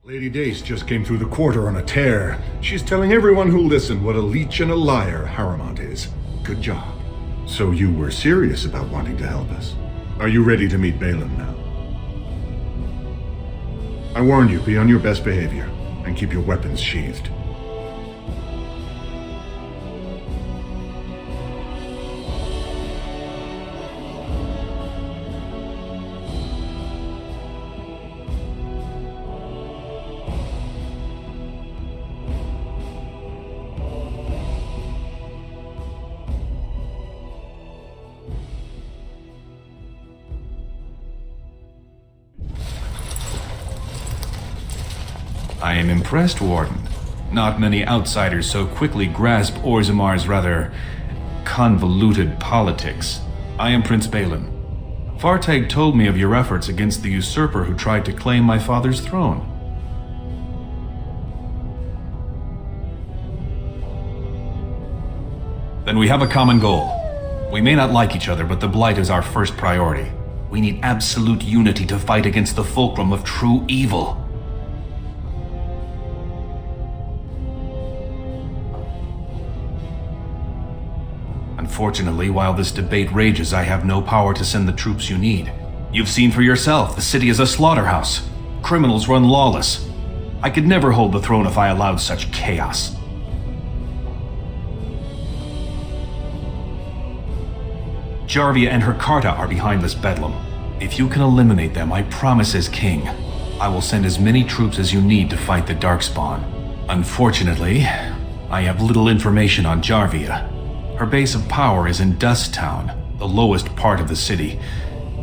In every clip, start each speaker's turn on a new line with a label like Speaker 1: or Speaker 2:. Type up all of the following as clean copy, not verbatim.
Speaker 1: Lady Dace just came through the quarter on a tear. She's telling everyone who'll listen what a leech and a liar Harrowmont is. Good job. So you were serious about wanting to help us. Are you ready to meet Balin now? I warned you, be on your best behavior, and keep your weapons sheathed.
Speaker 2: I am impressed, Warden. Not many outsiders so quickly grasp Orzammar's rather convoluted politics. I am Prince Balin. Fartag told me of your efforts against the usurper who tried to claim my father's throne. Then we have a common goal. We may not like each other, but the Blight is our first priority. We need absolute unity to fight against the fulcrum of true evil. Unfortunately, while this debate rages, I have no power to send the troops you need. You've seen for yourself, the city is a slaughterhouse. Criminals run lawless. I could never hold the throne if I allowed such chaos. Jarvia and her Carta are behind this bedlam. If you can eliminate them, I promise as king, I will send as many troops as you need to fight the darkspawn. Unfortunately, I have little information on Jarvia. Her base of power is in Dust Town, the lowest part of the city,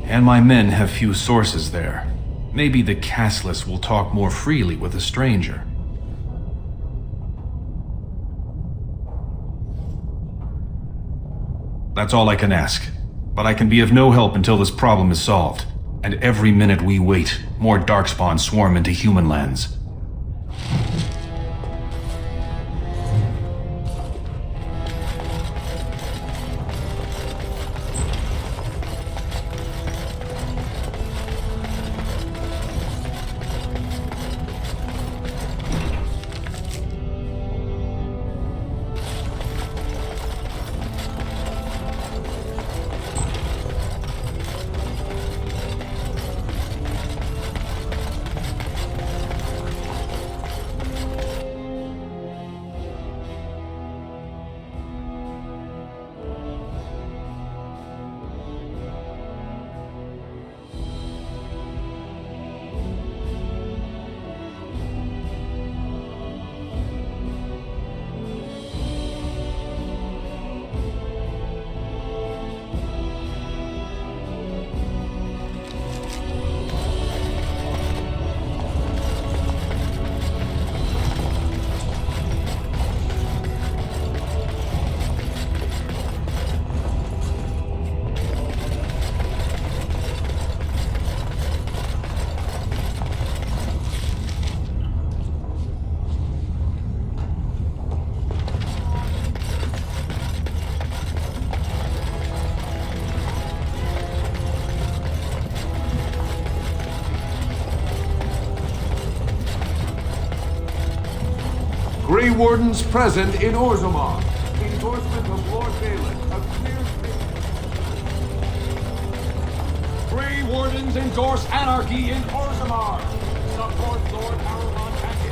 Speaker 2: and my men have few sources there. Maybe the castless will talk more freely with a stranger. That's all I can ask, but I can be of no help until this problem is solved. And every minute we wait, more darkspawn swarm into human lands.
Speaker 3: Grey Wardens present in Orzammar. Endorsement of Lord Balin. A clear... Grey Wardens endorse anarchy in Orzammar. Support Lord Harrowmont and his...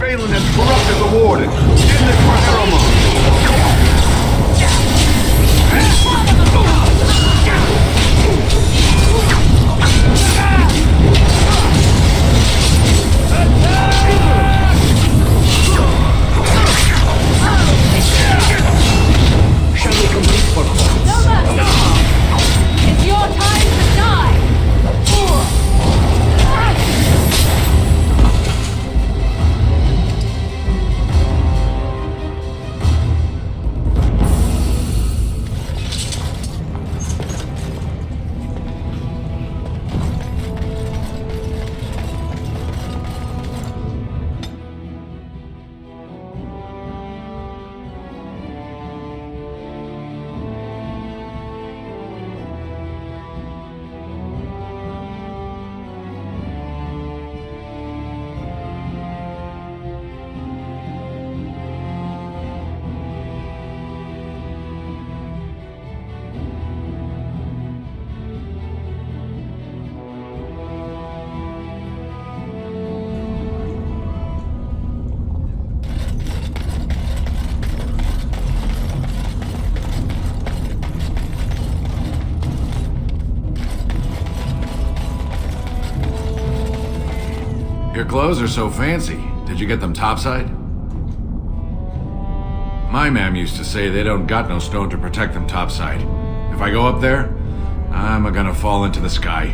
Speaker 1: Cailan has corrupted the Warden. In this for Harriman.
Speaker 4: Shall we complete for
Speaker 5: It's your time to die!
Speaker 6: Your clothes are so fancy. Did you get them topside? My mam used to say they don't got no stone to protect them topside. If I go up there, I'm gonna fall into the sky.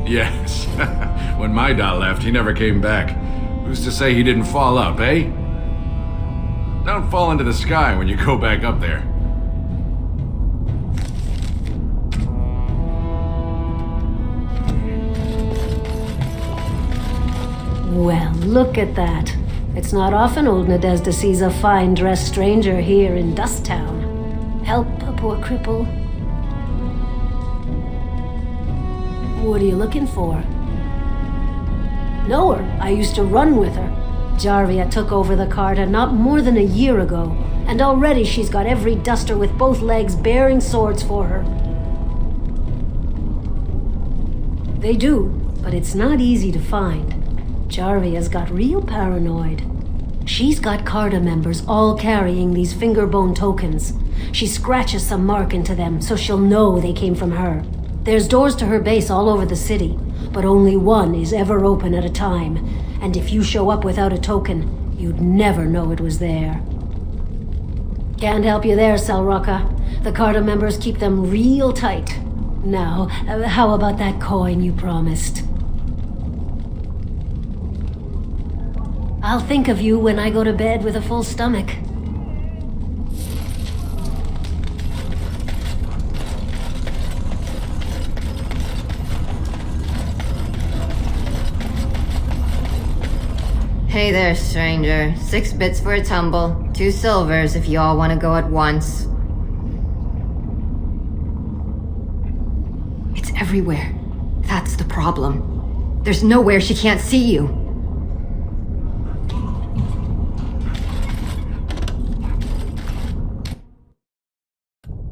Speaker 6: Yes. When my dad left, he never came back. Who's to say he didn't fall up, eh? Don't fall into the sky when you go back up there.
Speaker 7: Well, look at that. It's not often old Nadezda sees a fine-dressed stranger here in Dust Town. Help a poor cripple. What are you looking for? Know her. I used to run with her. Jarvia took over the Carta not more than a year ago, and already she's got every duster with both legs bearing swords for her. They do, but it's not easy to find. Jarvia's got real paranoid. She's got Carta members all carrying these fingerbone tokens. She scratches some mark into them so she'll know they came from her. There's doors to her base all over the city, but only one is ever open at a time. And if you show up without a token, you'd never know it was there. Can't help you there, Selrocka. The Carta members keep them real tight. Now, how about that coin you promised? I'll think of you when I go to bed with a full stomach.
Speaker 8: Hey there, stranger. 6 bits for a tumble, 2 silvers if you all want to go at once. It's everywhere. That's the problem. There's nowhere she can't see you.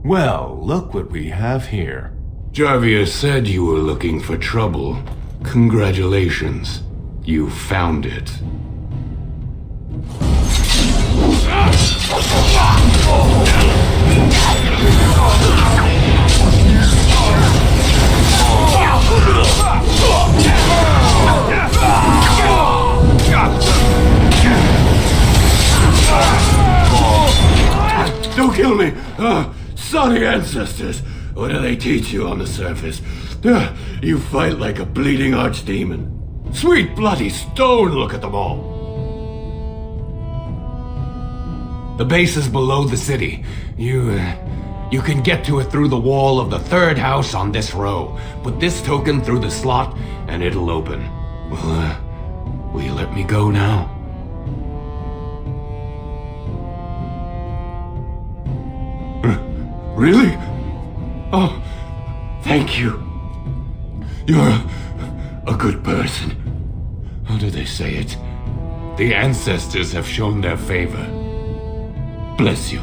Speaker 2: Well, look what we have here.
Speaker 9: Jarvia said you were looking for trouble. Congratulations. You found it. Don't kill me! Sorry, ancestors. What do they teach you on the surface? You fight like a bleeding archdemon. Sweet bloody stone, look at them all.
Speaker 10: The base is below the city. You can get to it through the wall of the 3rd house on this row. Put this token through the slot, and it'll open.
Speaker 9: Well, will you let me go now? Really? Oh, thank you. You're a good person. How do they say it? The ancestors have shown their favor. Bless you.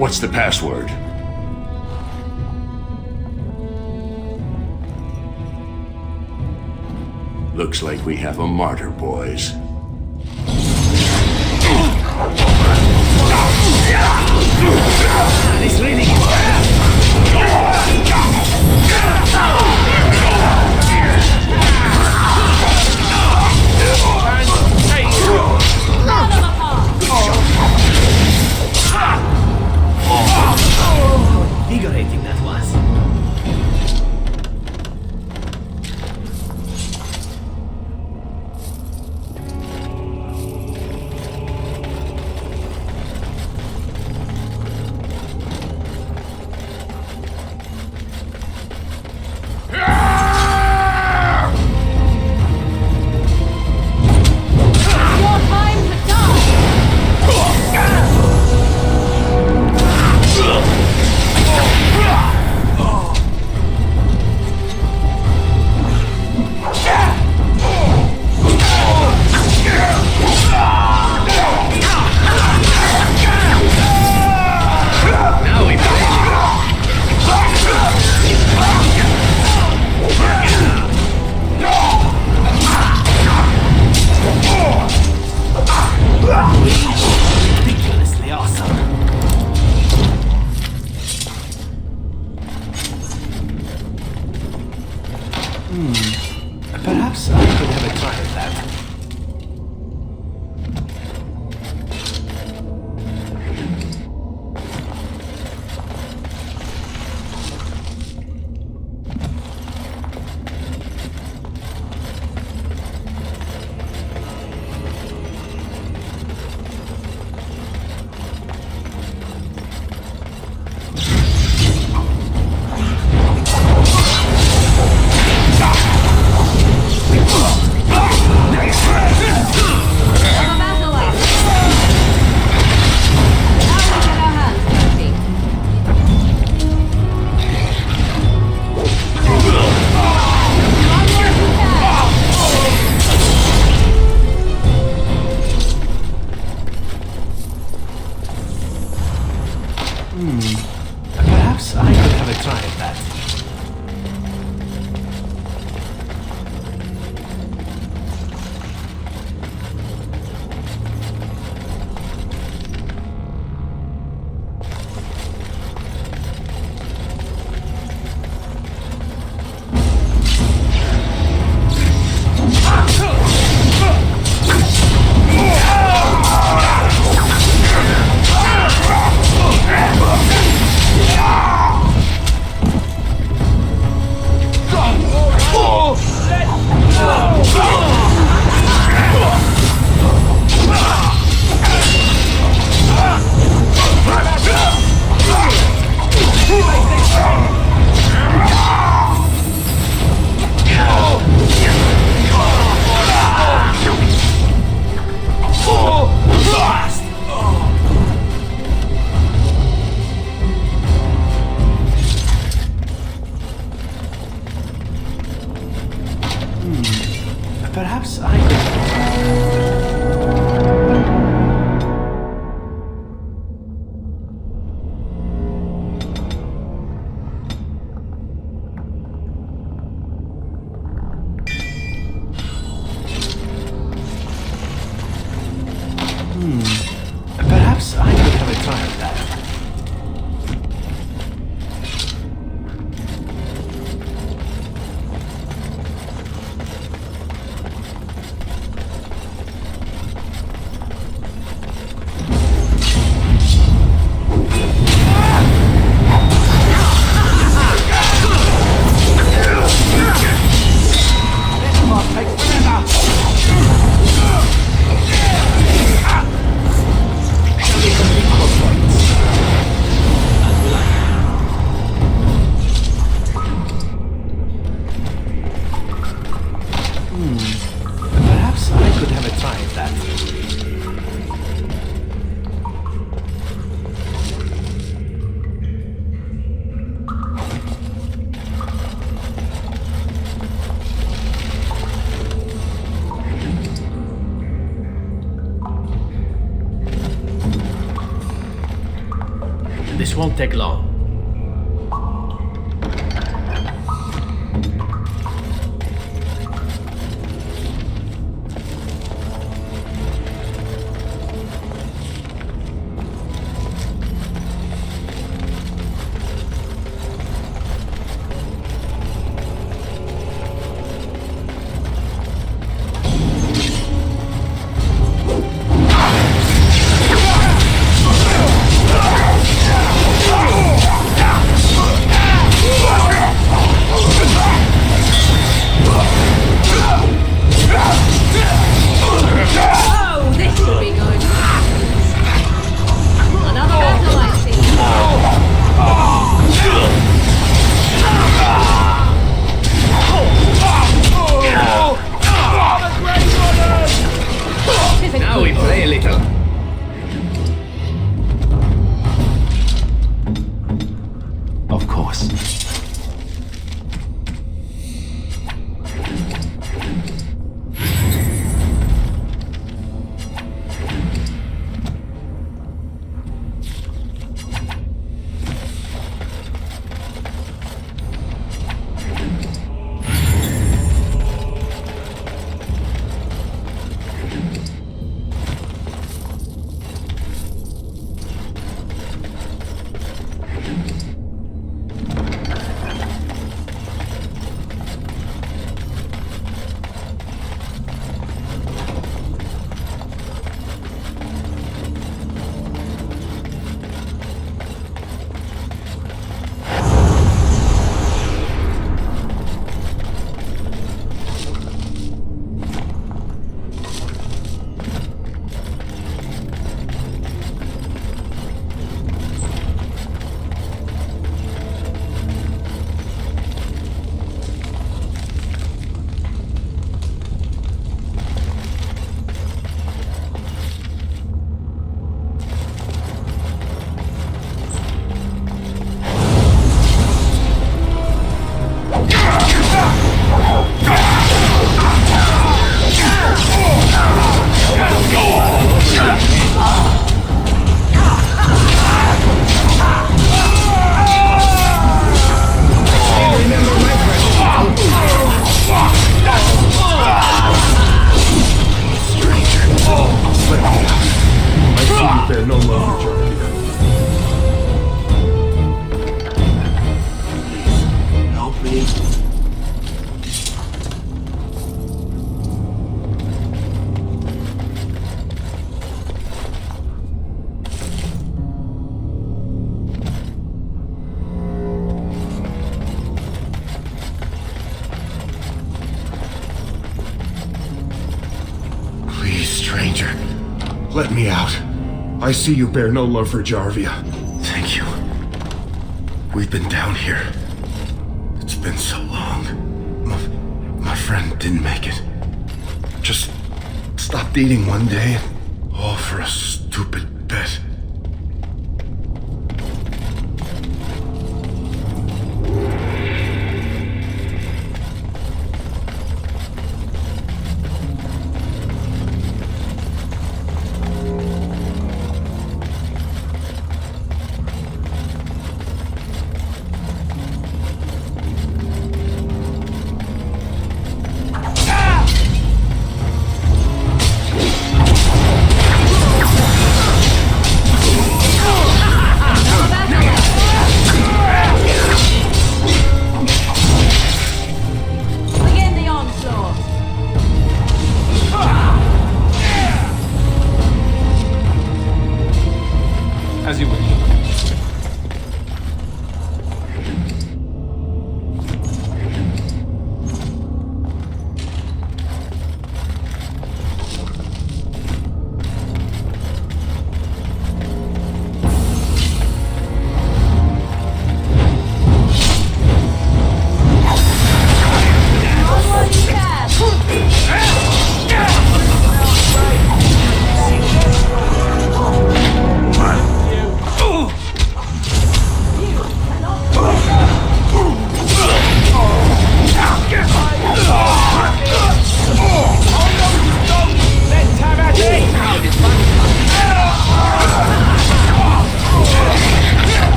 Speaker 9: What's the password? Looks like we have a martyr, boys.
Speaker 4: It's really invigorating that was.
Speaker 5: Your time to die!
Speaker 4: Now we play. Ridiculously awesome. Perhaps I could have a try at that. Perhaps I could have a try at that. Perhaps I could. Perhaps I could have a try at that.
Speaker 11: won't take long. Now we play a little.
Speaker 2: Of course.
Speaker 1: Stranger, let me out. I see you bear no love for Jarvia.
Speaker 9: Thank you. We've been down here. It's been so long. My friend didn't make it. Just stopped eating one day, all for a stupid bet.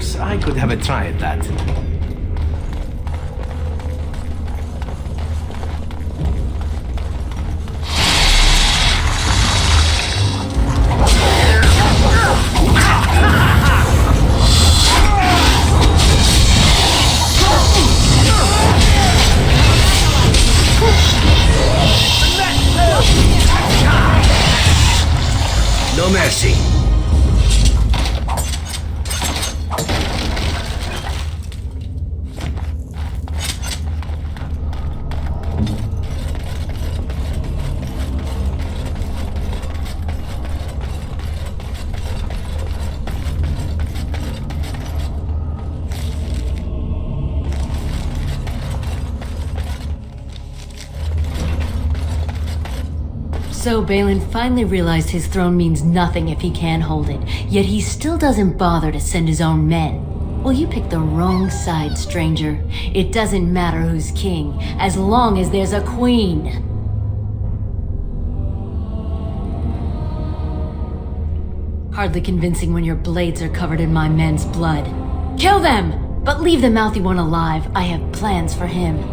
Speaker 4: Perhaps I could have a try at that.
Speaker 10: No mercy.
Speaker 7: So Balin finally realized his throne means nothing if he can't hold it, yet he still doesn't bother to send his own men. Well, you picked the wrong side, stranger. It doesn't matter who's king, as long as there's a queen. Hardly convincing when your blades are covered in my men's blood. Kill them! But leave the mouthy one alive. I have plans for him.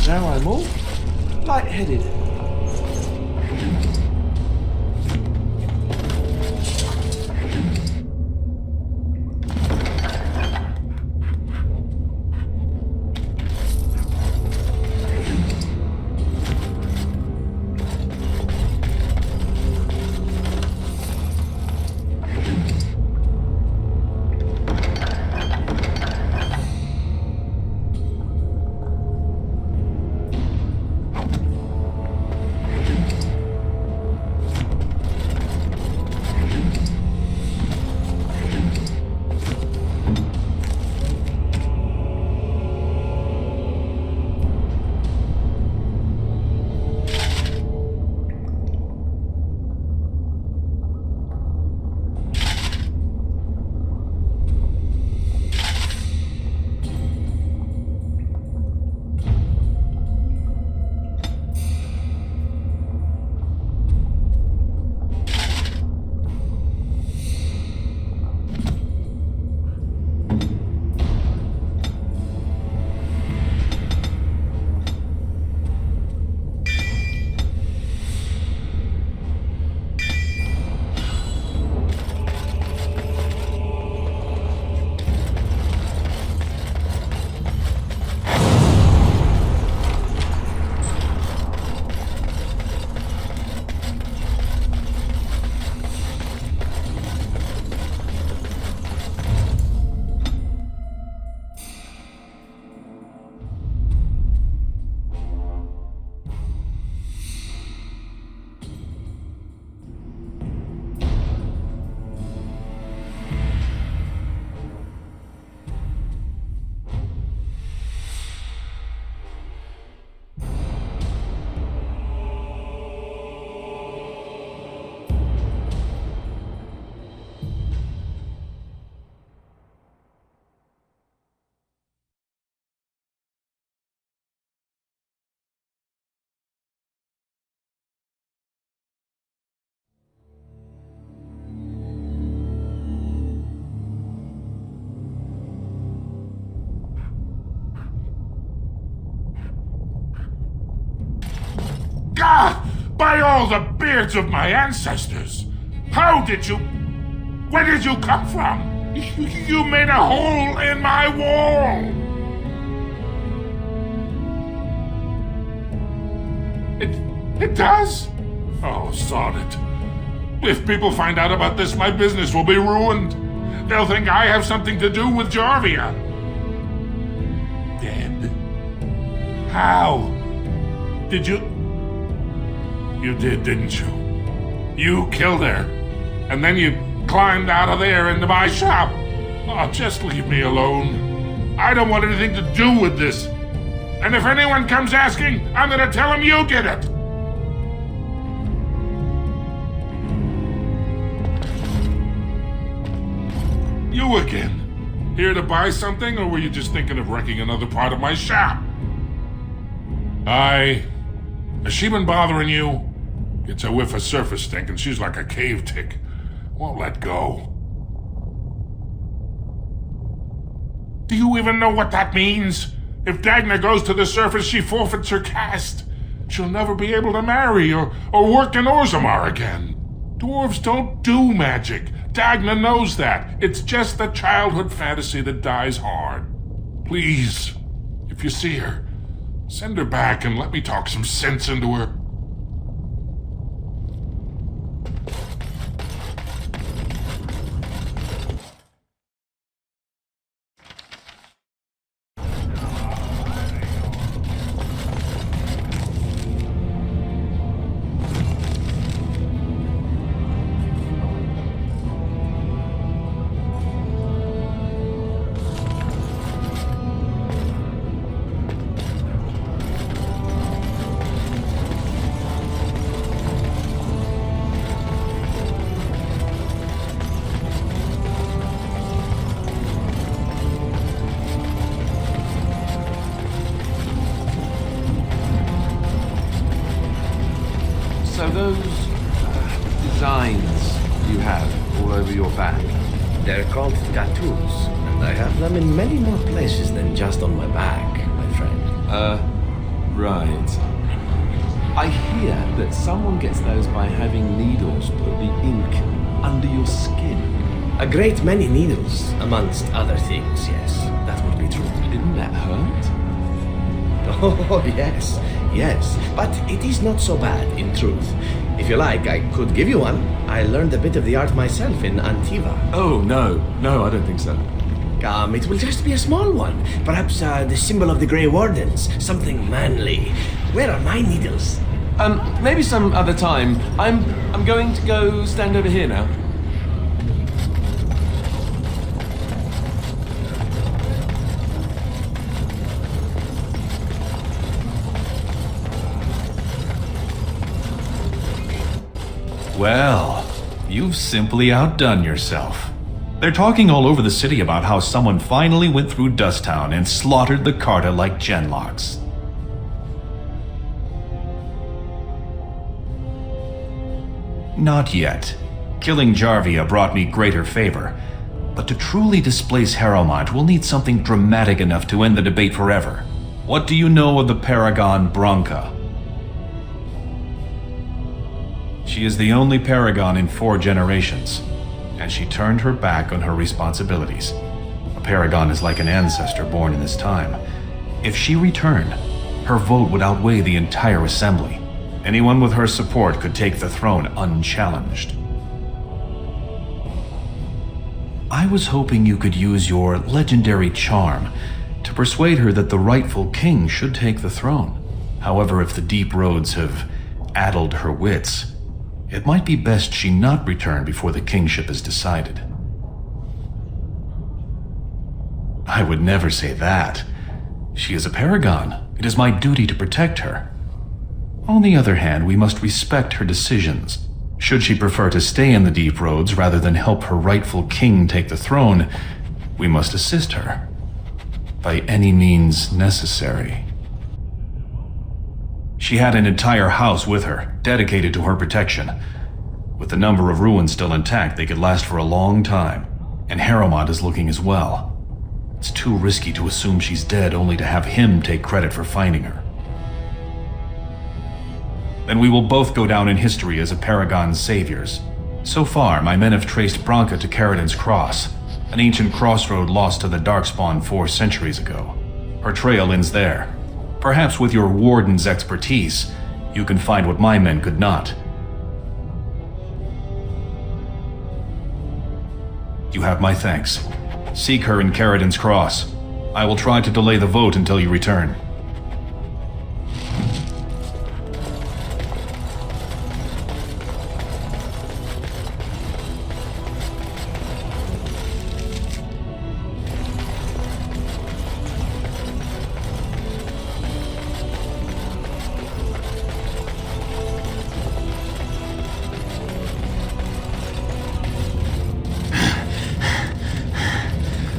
Speaker 4: Now I'm all lightheaded.
Speaker 11: God! By all the beards of my ancestors! How did you... Where did you come from? You made a hole in my wall! It does? Oh, sod it. If people find out about this, my business will be ruined. They'll think I have something to do with Jarvia. Dead? How? Did you... You did, didn't you? You killed her. And then you climbed out of there into my shop. Oh, just leave me alone. I don't want anything to do with this. And if anyone comes asking, I'm gonna tell them you did it. You again. Here to buy something, or were you just thinking of wrecking another part of my shop? Has she been bothering you? Gets a whiff of surface stink and she's like a cave tick. Won't let go. Do you even know what that means? If Dagna goes to the surface, she forfeits her caste. She'll never be able to marry or work in Orzammar again. Dwarves don't do magic. Dagna knows that. It's just a childhood fantasy that dies hard. Please, if you see her, send her back and let me talk some sense into her.
Speaker 4: So those designs you have all over your back,
Speaker 12: They're called tattoos, and I have them in many more places than just on my back, my friend.
Speaker 4: Right. I hear that someone gets those by having needles put the ink under your skin.
Speaker 12: A great many needles, amongst other things, yes. That would be true.
Speaker 4: Didn't that hurt?
Speaker 12: Oh, yes, yes. But it is not so bad, in truth. If you like, I could give you one. I learned a bit of the art myself in Antiva.
Speaker 4: Oh, no, I don't think so.
Speaker 12: Come, it will just be a small one. Perhaps the symbol of the Grey Wardens. Something manly. Where are my needles?
Speaker 4: Maybe some other time. I'm going to go stand over here now.
Speaker 2: Well, you've simply outdone yourself. They're talking all over the city about how someone finally went through Dusttown and slaughtered the Carta like genlocks. Not yet. Killing Jarvia brought me greater favor, but to truly displace Harrowmont, we'll need something dramatic enough to end the debate forever. What do you know of the Paragon Branca? She is the only Paragon in 4 generations, and she turned her back on her responsibilities. A Paragon is like an ancestor born in this time. If she returned, her vote would outweigh the entire assembly. Anyone with her support could take the throne unchallenged. I was hoping you could use your legendary charm to persuade her that the rightful king should take the throne. However, if the deep roads have addled her wits, it might be best she not return before the kingship is decided. I would never say that. She is a paragon. It is my duty to protect her. On the other hand, we must respect her decisions. Should she prefer to stay in the deep roads rather than help her rightful king take the throne, we must assist her. By any means necessary. She had an entire house with her, dedicated to her protection. With the number of ruins still intact, they could last for a long time. And Harrowmont is looking as well. It's too risky to assume she's dead only to have him take credit for finding her. Then we will both go down in history as a Paragon's saviors. So far, my men have traced Branka to Caridin's Cross, an ancient crossroad lost to the darkspawn 4 centuries ago. Her trail ends there. Perhaps with your warden's expertise, you can find what my men could not. You have my thanks. Seek her in Caridin's Cross. I will try to delay the vote until you return.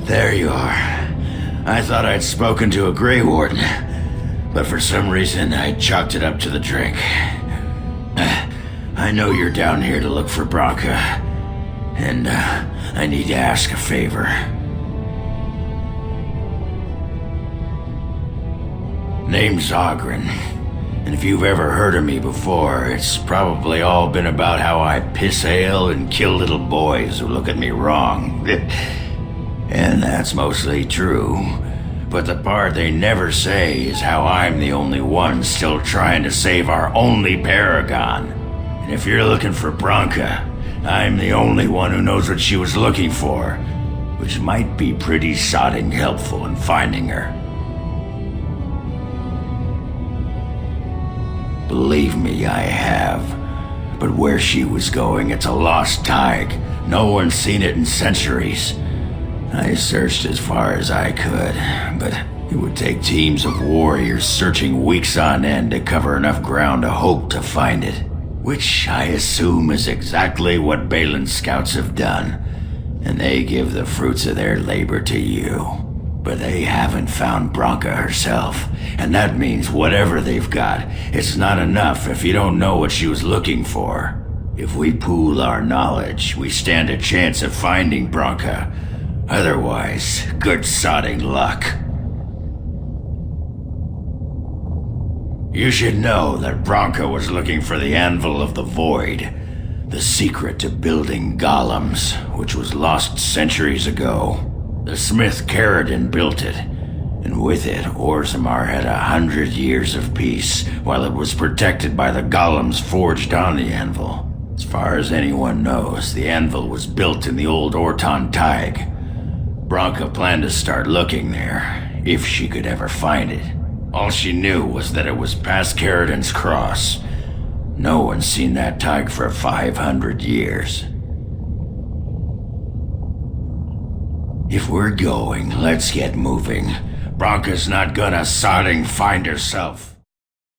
Speaker 13: There you are. I thought I'd spoken to a Grey Warden, but for some reason I chalked it up to the drink. I know you're down here to look for Branka, and I need to ask a favor. Name's Ogren, and if you've ever heard of me before, it's probably all been about how I piss ale and kill little boys who look at me wrong. And that's mostly true. But the part they never say is how I'm the only one still trying to save our only paragon. And if you're looking for Branka, I'm the only one who knows what she was looking for, which might be pretty sodding helpful in finding her. Believe me, I have. But where she was going, it's a lost tag. No one's seen it in centuries. I searched as far as I could, but it would take teams of warriors searching weeks on end to cover enough ground to hope to find it. Which I assume is exactly what Balin's scouts have done, and they give the fruits of their labor to you. But they haven't found Branka herself, and that means whatever they've got, it's not enough if you don't know what she was looking for. If we pool our knowledge, we stand a chance of finding Branka. Otherwise, good sodding luck. You should know that Branka was looking for the Anvil of the Void, the secret to building golems, which was lost centuries ago. The smith Caridin built it, and with it, Orzammar had 100 years of peace, while it was protected by the golems forged on the anvil. As far as anyone knows, the anvil was built in the old Orton Tig. Branka planned to start looking there, if she could ever find it. All she knew was that it was past Caridin's Cross. No one's seen that Tig for 500 years. If we're going, let's get moving. Branka's not gonna sodding find herself.